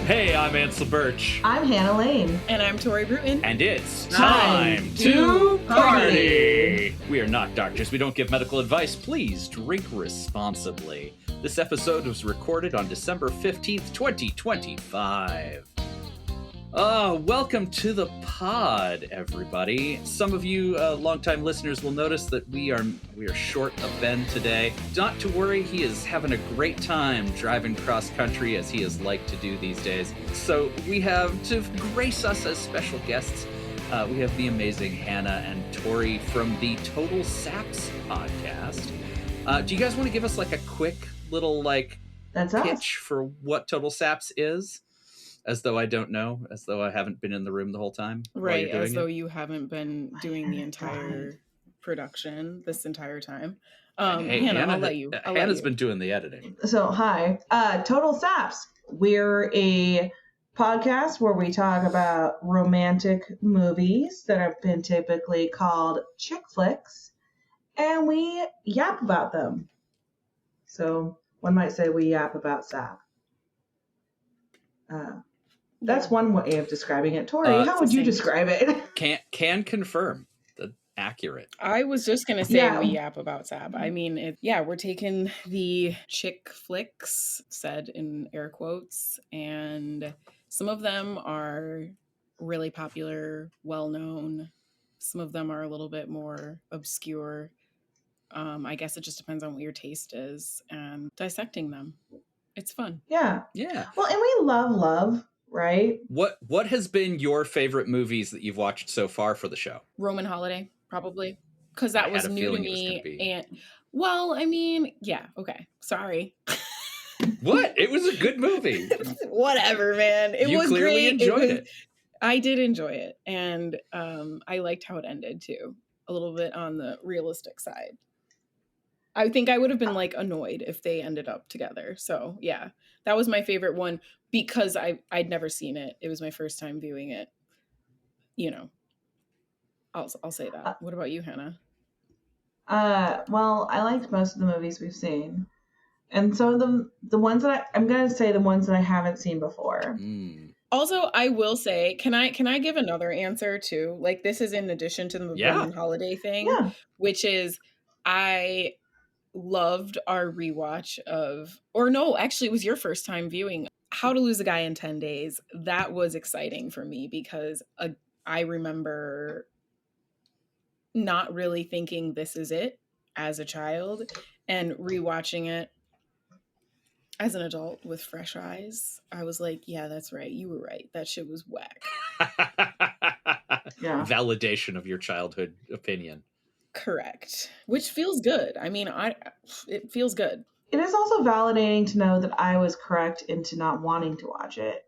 Hey, I'm Ansel Burch. I'm Hannah Lane. And I'm Tori Brewton. And it's time to party. We are not doctors. We don't give medical advice. Please drink responsibly. This episode was recorded on December 15th, 2025. Welcome to the pod, everybody. Some of you longtime listeners will notice that we are short of Ben today. Not to worry, he is having a great time driving cross country as he is like to do these days. So we have, to grace us as special guests, we have the amazing Hannah and Tori from the Total Saps podcast. Do you guys want to give us like a quick little That's pitch us. for what Total Saps is? As though I don't know, as though I haven't been in the room the whole time. Right, as though you haven't been doing the entire production this entire time. Hey, Hannah, I'll let you. Hannah's been doing the editing. So, hi. Total Saps. We're a podcast where we talk about romantic movies that have been typically called chick flicks, and we yap about them. So, one might say we yap about sap. That's one way of describing it. Tori, how would you describe it? Can confirm. Accurate. I was just going to say we yap about Sab. I mean, we're taking the chick flicks, said in air quotes, and some of them are really popular, well-known. Some of them are a little bit more obscure. I guess it just depends on what your taste is, and dissecting them. It's fun. Yeah. Well, and we love, right? What has been your favorite movies that you've watched so far for the show? Roman Holiday, probably, because that was new to me. And well, I mean, yeah, okay, sorry. What? It was a good movie. Whatever, man. It was clearly great. Enjoyed it. I did enjoy it, and I liked how it ended too. A little bit on the realistic side. I think I would have been annoyed if they ended up together. So yeah, that was my favorite one because I'd never seen it. It was my first time viewing it. You know, I'll say that. What about you, Hannah? Well, I liked most of the movies we've seen, and so the ones that I'm gonna say the ones that I haven't seen before. Also, I will say, can I give another answer too? Like, this is in addition to the Roman Holiday thing, which is I loved our rewatch actually it was your first time viewing How to Lose a Guy in 10 Days. That was exciting for me because I remember not really thinking this is it as a child, and rewatching it as an adult with fresh eyes. I was like, yeah, that's right. You were right. That shit was whack. Validation of your childhood opinion. Correct. Which feels good. I mean, it feels good. It is also validating to know that I was correct into not wanting to watch it.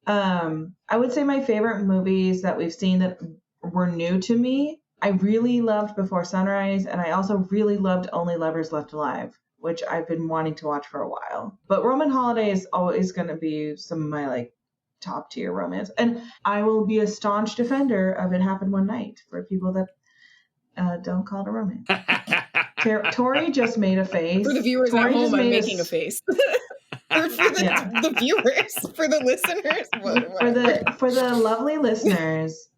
I would say my favorite movies that we've seen that were new to me, I really loved Before Sunrise, and I also really loved Only Lovers Left Alive, which I've been wanting to watch for a while. But Roman Holiday is always going to be some of my top tier romance. And I will be a staunch defender of It Happened One Night for people that don't call it a romance. Tori just made a face. For the viewers at home, I'm making a face. For the viewers, for the listeners, for the lovely listeners,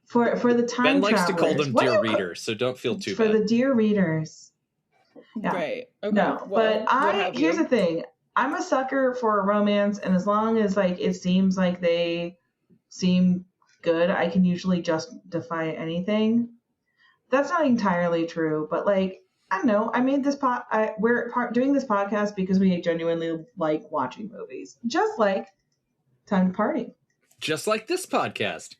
for the time Ben likes travelers. To call them dear readers, so don't feel too bad. For the dear readers. Yeah. Right. Okay. No, but here's the thing. I'm a sucker for a romance, and as long as it seems like they seem good, I can usually justify anything. That's not entirely true, but I don't know. I made this we're doing this podcast because we genuinely like watching movies, just like Time to Party. Just like this podcast.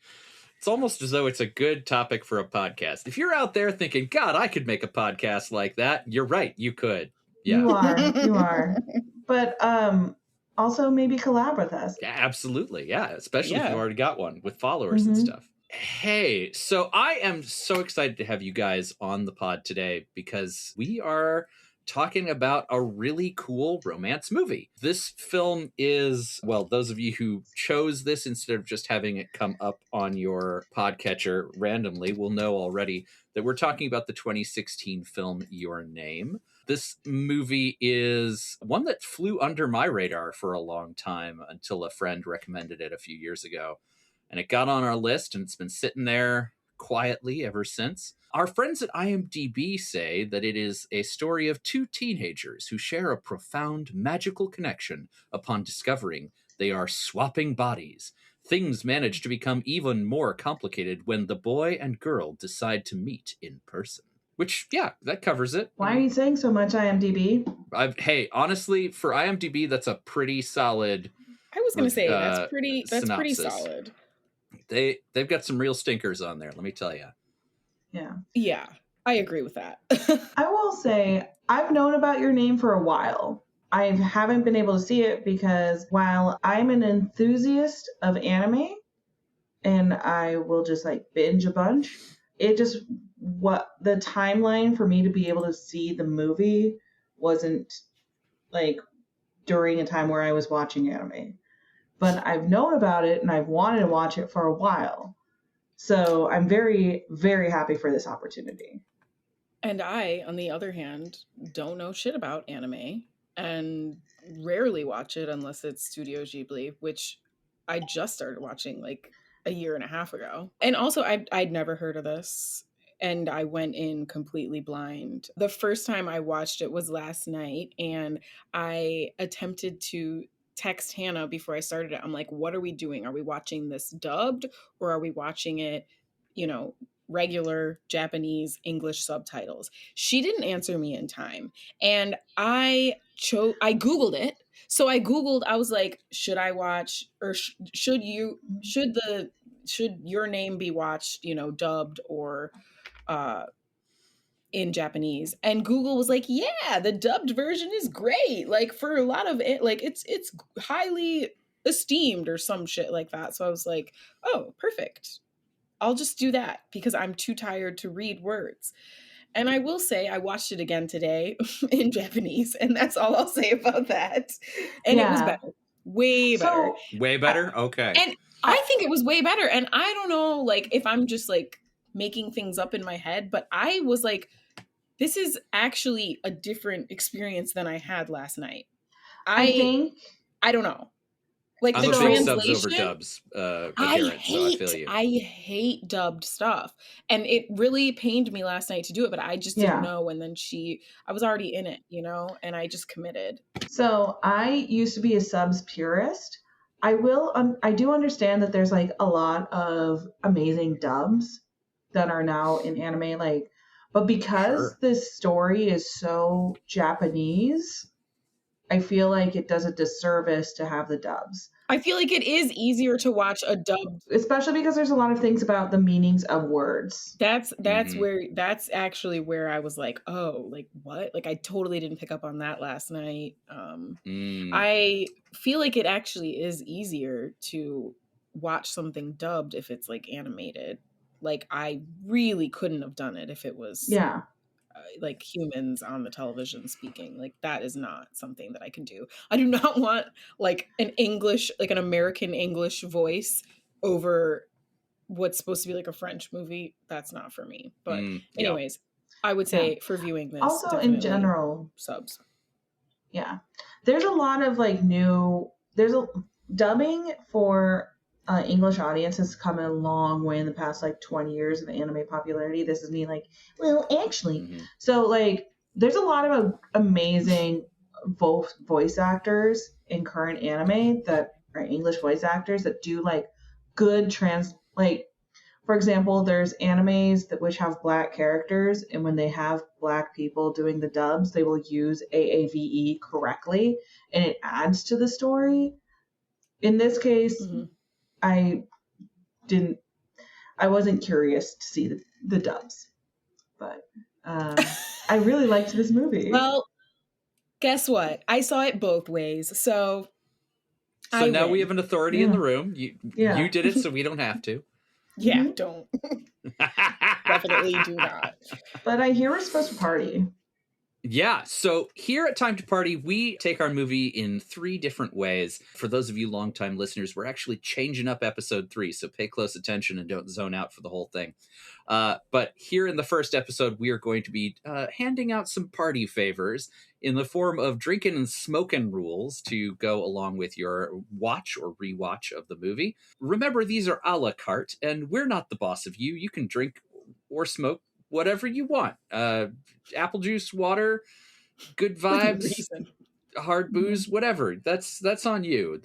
It's almost as though it's a good topic for a podcast. If you're out there thinking, God, I could make a podcast like that, you're right. You could. Yeah. You are. But also maybe collab with us. Yeah, absolutely. Yeah. Especially if you already got one with followers and stuff. Hey, so I am so excited to have you guys on the pod today because we are talking about a really cool romance movie. This film is, well, those of you who chose this instead of just having it come up on your podcatcher randomly will know already that we're talking about the 2016 film Your Name, This movie is one that flew under my radar for a long time until a friend recommended it a few years ago. And it got on our list, and it's been sitting there quietly ever since. Our friends at IMDb say that it is a story of two teenagers who share a profound magical connection upon discovering they are swapping bodies. Things manage to become even more complicated when the boy and girl decide to meet in person. Which, yeah, that covers it. Why are you saying so much, IMDb? Hey, honestly, for IMDb, that's a pretty solid. I was going to say that's pretty solid. They've got some real stinkers on there, let me tell you. Yeah, I agree with that. I will say I've known about your name for a while. I haven't been able to see it because while I'm an enthusiast of anime and I will just like binge a bunch, what the timeline for me to be able to see the movie wasn't like during a time where I was watching anime. But I've known about it and I've wanted to watch it for a while. So I'm very, very happy for this opportunity. And I, on the other hand, don't know shit about anime and rarely watch it unless it's Studio Ghibli, which I just started watching like a year and a half ago. And also I'd never heard of this, and I went in completely blind. The first time I watched it was last night, and I attempted to text Hannah before I started it. I'm like, what are we doing? Are we watching this dubbed, or are we watching it, regular Japanese English subtitles? She didn't answer me in time. And I Googled it. So I was like, should I watch, or should your name be watched, dubbed or in Japanese? And Google was like, yeah, the dubbed version is great. Like for a lot of it, like it's highly esteemed or some shit like that. So I was like, oh, perfect. I'll just do that because I'm too tired to read words. And I will say I watched it again today in Japanese, and that's all I'll say about that. And it was better. Way better. Way better? Okay. And I think it was way better. And I don't know, like, if I'm just like making things up in my head, but I was like, this is actually a different experience than I had last night. I don't know. Like I'm the a big subs over translation, dubs I hate dubbed stuff. And it really pained me last night to do it, but I just didn't know. And then I was already in it, and I just committed. So I used to be a subs purist. I do understand that there's like a lot of amazing dubs that are now in anime, but because this story is so Japanese, I feel like it does a disservice to have the dubs. I feel like it is easier to watch a dub, especially because there's a lot of things about the meanings of words. That's actually where I was like, oh, like what? Like I totally didn't pick up on that last night. I feel like it actually is easier to watch something dubbed if it's like animated. Like I really couldn't have done it if it was like humans on the television speaking. Like that is not something that I can do. I do not want like an American English voice over what's supposed to be like a French movie. That's not for me. But anyways, I would say for viewing this, also in general, subs. Yeah, there's a lot of like dubbing for English audience has come a long way in the past like 20 years of anime popularity. This is me like, well, actually. So like there's a lot of amazing voice actors in current anime that are English voice actors that do like good for example, there's animes which have black characters, and when they have black people doing the dubs, they will use AAVE correctly and it adds to the story. In this case, I wasn't curious to see the dubs, but I really liked this movie. Well, guess what? I saw it both ways. So now we have an authority in the room. You did it, so we don't have to. Yeah, don't. Definitely do not. But I hear we're supposed to party. Yeah, so here at Time to Party, we take our movie in 3 different ways. For those of you longtime listeners, we're actually changing up episode 3, so pay close attention and don't zone out for the whole thing. But here in the first episode, we are going to be handing out some party favors in the form of drinking and smoking rules to go along with your watch or rewatch of the movie. Remember, these are a la carte, and we're not the boss of you. You can drink or smoke whatever you want. Apple juice, water, good vibes, hard booze, whatever. That's on you.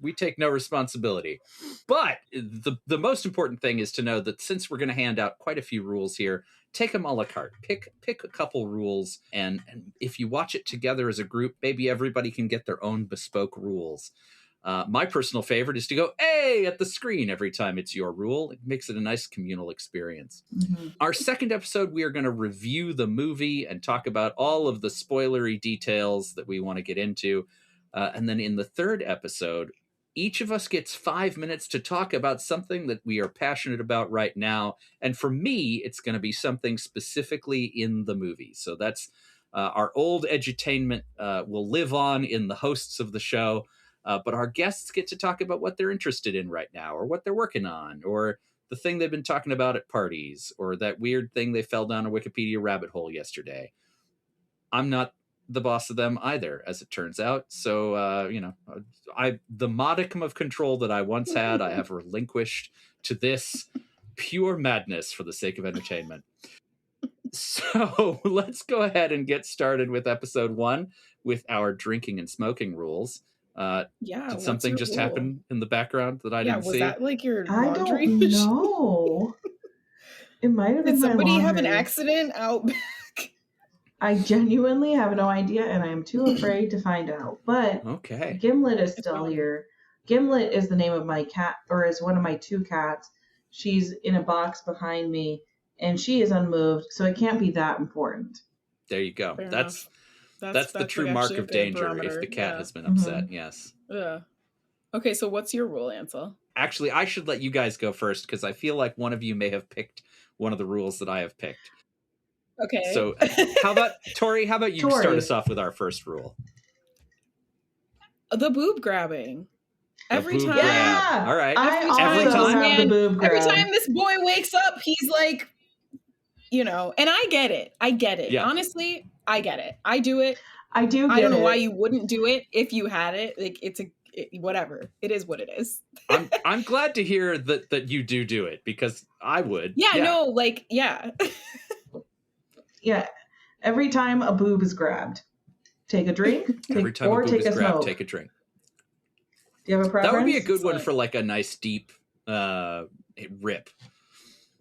We take no responsibility. But the most important thing is to know that since we're going to hand out quite a few rules here, take them a la carte. Pick a couple rules, and if you watch it together as a group, maybe everybody can get their own bespoke rules. My personal favorite is to go, "Hey!" at the screen every time it's your rule. It makes it a nice communal experience. Mm-hmm. Our second episode, we are going to review the movie and talk about all of the spoilery details that we want to get into. And then in the third episode, each of us gets 5 minutes to talk about something that we are passionate about right now. And for me, it's going to be something specifically in the movie. So that's our old edutainment will live on in the hosts of the show. But our guests get to talk about what they're interested in right now, or what they're working on, or the thing they've been talking about at parties, or that weird thing they fell down a Wikipedia rabbit hole yesterday. I'm not the boss of them either, as it turns out. So, the modicum of control that I once had, I have relinquished to this pure madness for the sake of entertainment. So let's go ahead and get started with episode 1 with our drinking and smoking rules. Did something just happen in the background that I didn't see? Was that like your laundry? I don't know. It might have been. Did somebody have an accident out back? I genuinely have no idea, and I am too afraid to find out. But okay, Gimlet is still here. Gimlet is the name of my cat, or is one of my 2 cats. She's in a box behind me, and she is unmoved, so it can't be that important. There you go. That's the true mark of danger if the cat has been upset. Mm-hmm. Yes. Yeah. Okay, so what's your rule, Ansel? Actually, I should let you guys go first because I feel like one of you may have picked one of the rules that I have picked. Okay. So how about Tori? How about you start us off with our first rule? The boob grabbing. Every time. Yeah. All right. Every time this boy wakes up, he's like, and I get it. Yeah. Honestly, I get it. I do it. I do. I don't know why you wouldn't do it if you had it. Like whatever. It is what it is. I'm glad to hear that you do it because I would. Yeah. No. Like yeah. Yeah. Every time a boob is grabbed, take a drink. Take a smoke. Take a drink. Do you have a preference? That would be a good one for like a nice deep rip.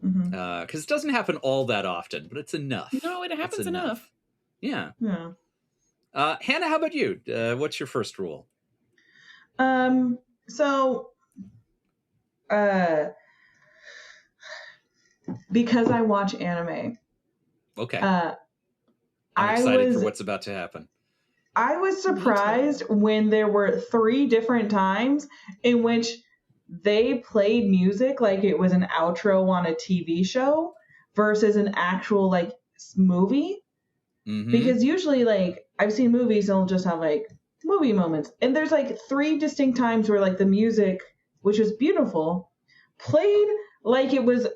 Because it doesn't happen all that often, but it's enough. No, it happens enough. Yeah. Hannah, how about you? What's your first rule? Because I watch anime. Okay. I'm excited for what's about to happen. I was surprised when there were 3 different times in which they played music like it was an outro on a TV show versus an actual like movie. Mm-hmm. Because usually like I've seen movies and they'll just have like movie moments. And there's like 3 distinct times where like the music, which is beautiful, played like it was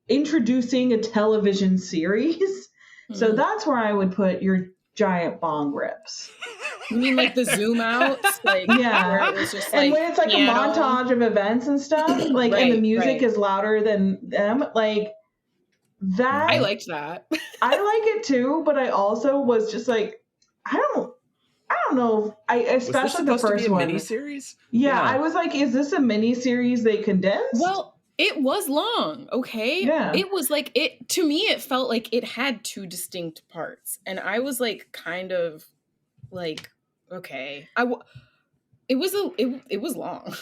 introducing a television series. Mm-hmm. So that's where I would put your giant bong rips. You mean like the zoom outs? Like, yeah. Where it was just and when it's like piano. A montage of events and stuff, like, right, and the music is louder than them, like that. I liked that. I like it too, but I also was just like, I don't know. Especially the first one. Miniseries? Yeah, I was like, is this a miniseries they condensed? Well, it was long, okay? Yeah. It was like, to me, it felt like it had 2 distinct parts. And I was like, kind of like, okay. It was long.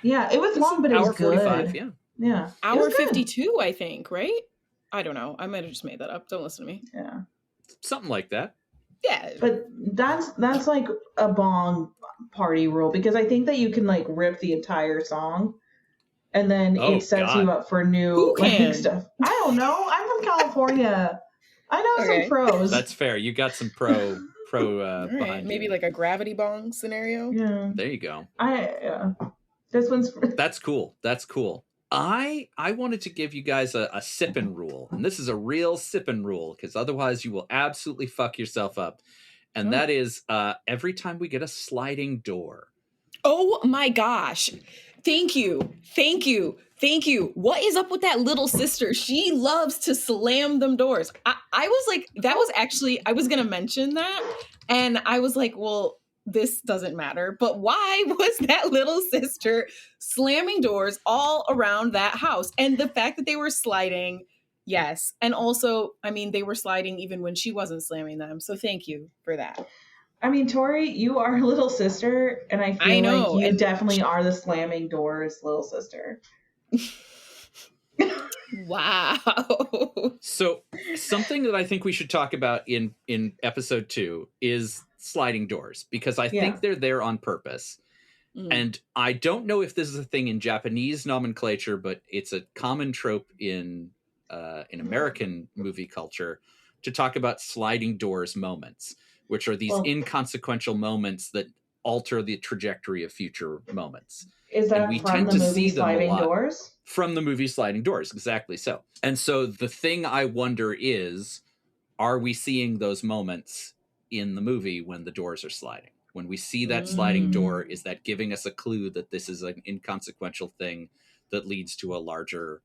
Yeah, it was long, but it was good. Hour 45, yeah. Hour 52, I think, right? I don't know. I might have just made that up. Don't listen to me. Yeah. Something like that. Yeah. But that's like a bong party rule because I think that you can like rip the entire song. And then it sets you up for new like, stuff. I don't know. I'm from California. I know some pros. That's fair. You got some pro right, behind maybe you. like a gravity bong scenario. Yeah. There you go. This one's That's cool. That's cool. I wanted to give you guys a sippin' rule, and this is a real sippin' rule, because otherwise you will absolutely fuck yourself up. And that is every time we get a sliding door. Oh my gosh. Thank you. What is up with that little sister? She loves to slam them doors. I was like, that was actually, I was going to mention that. And I was like, well, this doesn't matter. But why was that little sister slamming doors all around that house? And the fact that they were sliding, yes. And also, I mean, they were sliding even when she wasn't slamming them. So thank you for that. I mean, Tori, you are a little sister, and I feel like you definitely are the slamming doors little sister. Wow. So something that I think we should talk about in episode 2 is sliding doors, because I think they're there on purpose. And I don't know if this is a thing in Japanese nomenclature, but it's a common trope in American movie culture to talk about sliding doors moments, which are these inconsequential moments that alter the trajectory of future moments. Is that from the movie Sliding Doors? From the movie Sliding Doors, exactly so. And so the thing I wonder is, are we seeing those moments in the movie when the doors are sliding? When we see that sliding door, is that giving us a clue that this is an inconsequential thing that leads to a larger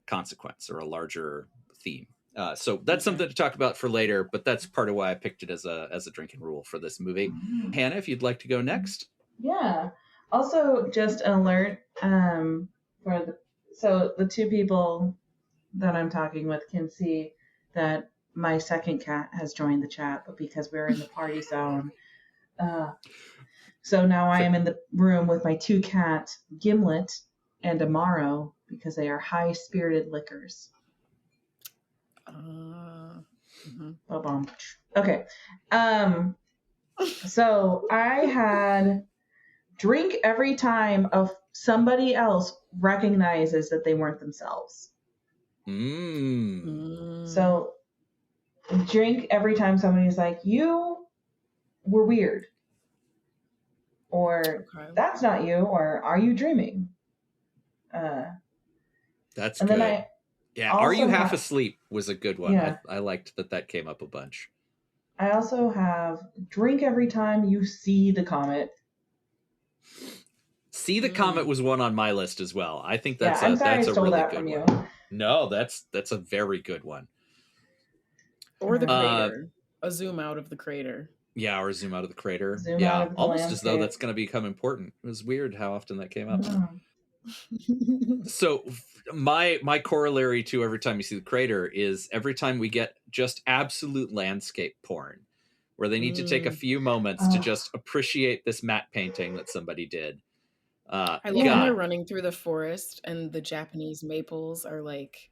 consequence or a larger theme? So that's something to talk about for later, but that's part of why I picked it as a drinking rule for this movie. Hannah, if you'd like to go next. Yeah. Also, just an alert so the two people that I'm talking with can see that my second cat has joined the chat, but because we're in the party zone, so now I am in the room with my two cats, Gimlet and Amaro, because they are high-spirited lickers. Okay. So I had drink every time somebody else recognizes that they weren't themselves. So drink every time somebody's like, you were weird, or that's not you, or are you dreaming? That's good. Are you half asleep was a good one. Yeah. I liked that came up a bunch. I also have drink every time you see the comet. See the comet was one on my list as well. I think that's I'm sorry that's I a stole really that good from one. You. No, that's a very good one. Or the crater. A zoom out of the crater. Yeah, or zoom out of the crater. Zoom out of the almost landscape. As though that's going to become important. It was weird how often that came up. So my corollary to every time you see the crater is every time we get just absolute landscape porn, where they need to take a few moments to just appreciate this matte painting that somebody did. I love when they're running through the forest and the Japanese maples are like,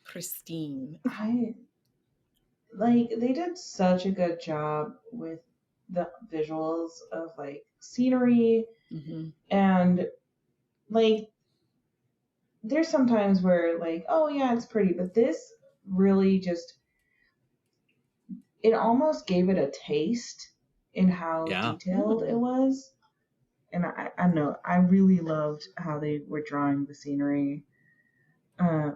pristine. They did such a good job with the visuals of like scenery, and like there's sometimes where like, oh yeah, it's pretty, but this really just, it almost gave it a taste in how detailed it was. And I don't know, I really loved how they were drawing the scenery. Let's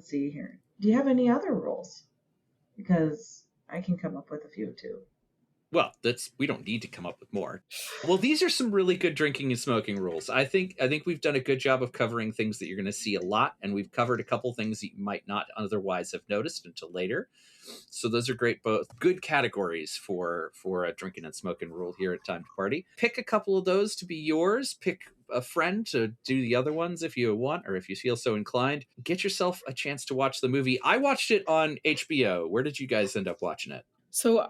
see here. Do you have any other rules? Because I can come up with a few too. Well, we don't need to come up with more. Well, these are some really good drinking and smoking rules. I think we've done a good job of covering things that you're going to see a lot, and we've covered a couple things that you might not otherwise have noticed until later. So those are great, both good categories for a drinking and smoking rule here at Time to Party. Pick a couple of those to be yours. Pick a friend to do the other ones if you want, or if you feel so inclined. Get yourself a chance to watch the movie. I watched it on HBO. Where did you guys end up watching it? So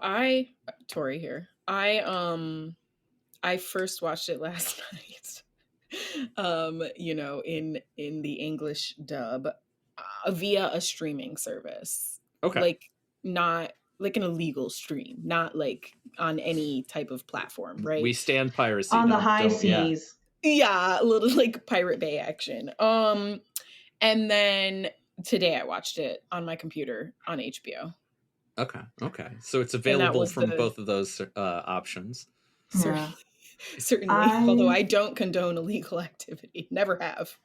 Tori here. I first watched it last night. In the English dub via a streaming service. Okay. Like not like an illegal stream, not like on any type of platform, right? We stand piracy on the high seas. Yeah, a little like Pirate Bay action. And then today I watched it on my computer on HBO. Okay. So it's available from both of those options. Yeah. Certainly. Although I don't condone illegal activity. Never have.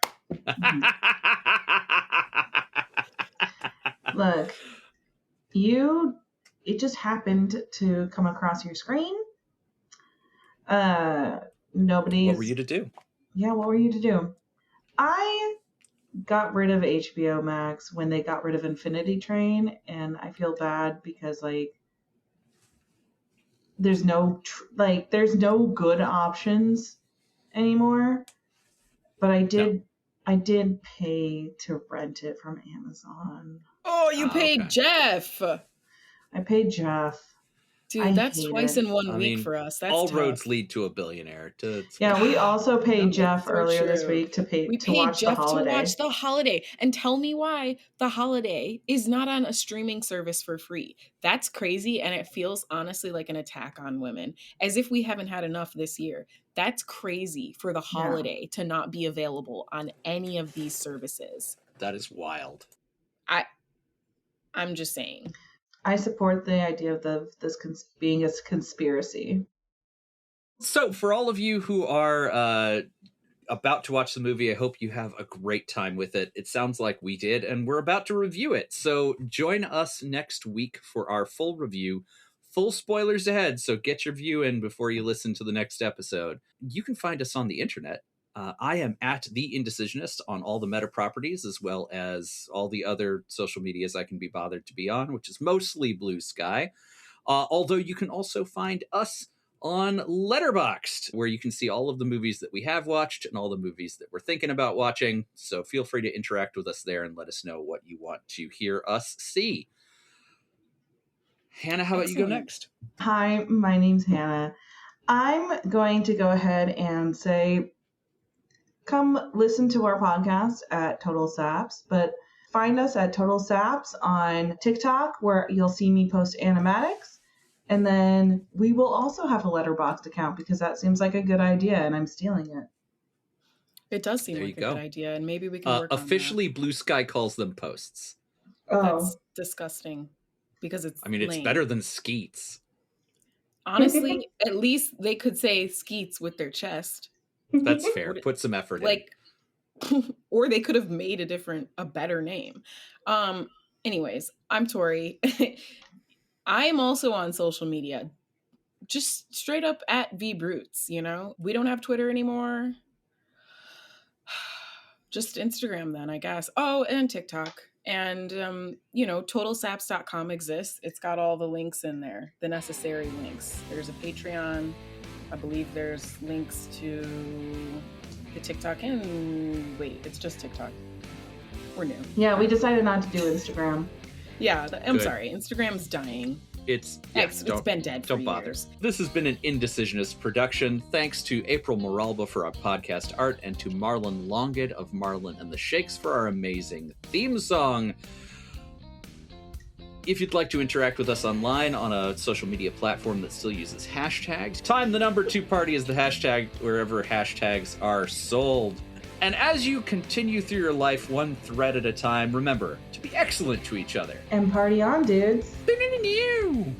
Look, it just happened to come across your screen. Nobody's... What were you to do? Yeah, what were you to do? I got rid of HBO Max when they got rid of Infinity Train, and I feel bad because, like, there's no good options anymore. But I did pay to rent it from Amazon. Oh, you paid Jeff. I paid Jeff. Dude, that's twice in 1 week for us. That's all tough. roads lead to a billionaire. Yeah, we also paid Jeff earlier this week to watch The Holiday. To watch The Holiday. And tell me why The Holiday is not on a streaming service for free. That's crazy, and it feels honestly like an attack on women, as if we haven't had enough this year. That's crazy for The Holiday to not be available on any of these services. That is wild. I'm just saying. I support the idea of this being a conspiracy. So for all of you who are about to watch the movie, I hope you have a great time with it. It sounds like we did, and we're about to review it. So join us next week for our full review. Full spoilers ahead, so get your view in before you listen to the next episode. You can find us on the internet. I am at The Indecisionist on all the meta properties, as well as all the other social medias I can be bothered to be on, which is mostly Blue Sky. Although you can also find us on Letterboxd, where you can see all of the movies that we have watched and all the movies that we're thinking about watching. So feel free to interact with us there and let us know what you want to hear us see. Hannah, how about you go next? Hi, my name's Hannah. I'm going to go ahead and say, come listen to our podcast at Total Saps, but find us at Total Saps on TikTok, where you'll see me post animatics. And then we will also have a Letterboxd account, because that seems like a good idea, and I'm stealing it. It does seem like a good idea, and maybe we can work on that. Officially, Blue Sky calls them posts. Oh. That's disgusting, because it's lame. It's better than skeets. Honestly, at least they could say skeets with their chest. That's fair. Put some effort in. Or they could have made a better name. Anyways, I'm Tori. I am also on social media. Just straight up at VBrutes, We don't have Twitter anymore. Just Instagram then, I guess. Oh, and TikTok. And, TotalSaps.com exists. It's got all the links in there, the necessary links. There's a Patreon. I believe there's links to the TikTok and it's just TikTok. We're new. Yeah, we decided not to do Instagram. Yeah, I'm sorry. Instagram's dying. It's been dead for years. This has been an Indecisionist production. Thanks to April Moralba for our podcast art, and to Marlon Longid of Marlon and the Shakes for our amazing theme song. If you'd like to interact with us online on a social media platform that still uses hashtags, Time the Number 2 Party is the hashtag wherever hashtags are sold. And as you continue through your life one thread at a time, remember to be excellent to each other. And party on, dudes. New.